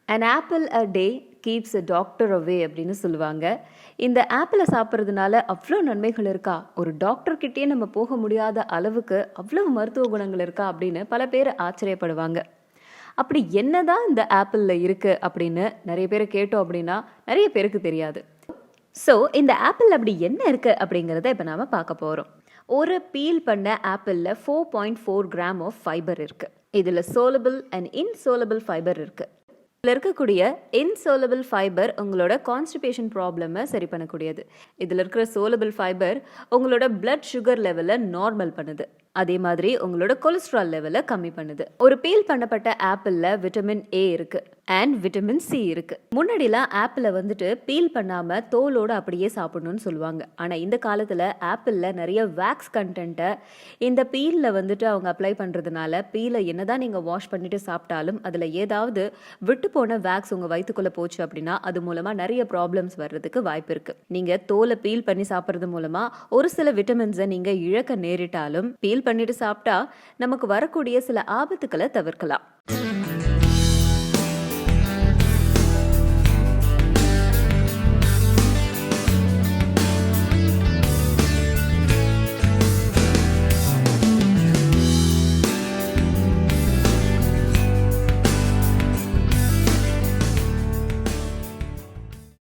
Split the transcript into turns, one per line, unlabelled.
An apple a day keeps a doctor away அப்படின்னு சொல்லுவாங்க. இந்த ஆப்பிளை சாப்பிட்றதுனால அவ்வளோ நன்மைகள் இருக்கா, ஒரு டாக்டர் கிட்டே நம்ம போக முடியாத அளவுக்கு அவ்வளவு மருத்துவ குணங்கள் இருக்கா அப்படின்னு பல பேர் ஆச்சரியப்படுவாங்க. அப்படி என்னதான் இந்த ஆப்பிளில் இருக்குது அப்படின்னு நிறைய பேர் கேட்டோம் அப்படின்னா நிறைய பேருக்கு தெரியாது. ஸோ இந்த ஆப்பிள் அப்படி என்ன இருக்குது அப்படிங்கிறத இப்போ நாம் பார்க்க போகிறோம். ஒரு பீல் பண்ண ஆப்பிளில் 4.4 கிராம் ஆஃப் ஃபைபர் இருக்குது. இதில் சோலபிள் அண்ட் இன்சோலபிள் ஃபைபர் இருக்குது. இதில் இருக்கக்கூடிய இன்சோலபிள் ஃபைபர் உங்களோட கான்ஸ்டிபேஷன் ப்ராப்ளமை சரி பண்ணக்கூடியது. இதில் இருக்கிற சோலபிள் ஃபைபர் உங்களோட பிளட் சுகர் லெவலை நார்மல் பண்ணுது. அதே மாதிரி உங்களோட கொலஸ்ட்ரால் லெவலை கம்மி பண்ணுது. ஒரு பீல் பண்ணப்பட்ட ஆப்பிளில் விட்டமின் ஏ இருக்கு அண்ட் விட்டமின் சி இருக்கு. முன்னாடிலாம் ஆப்பிளை வந்துட்டு பீல் பண்ணாம தோலோடு அப்படியே சாப்பிடணும்னு சொல்லுவாங்க. ஆனால் இந்த காலத்தில் ஆப்பிளில் நிறைய வேக்ஸ் கண்டென்ட்டை இந்த பீலில் வந்துட்டு அவங்க அப்ளை பண்ணுறதுனால பீலை என்னதான் நீங்கள் வாஷ் பண்ணிட்டு சாப்பிட்டாலும் அதில் ஏதாவது விட்டு போன வேக்ஸ் உங்கள் வயிற்றுக்குள்ளே போச்சு அப்படின்னா அது மூலமாக நிறைய ப்ராப்ளம்ஸ் வர்றதுக்கு வாய்ப்பு இருக்குது. நீங்கள் தோலை பீல் பண்ணி சாப்பிட்றது மூலமாக ஒரு சில விட்டமின்ஸை நீங்கள் இழக்க நேரிட்டாலும் பீல் பண்ணிட்டு சாப்பிட்டா நமக்கு வரக்கூடிய சில ஆபத்துக்களை தவிர்க்கலாம்.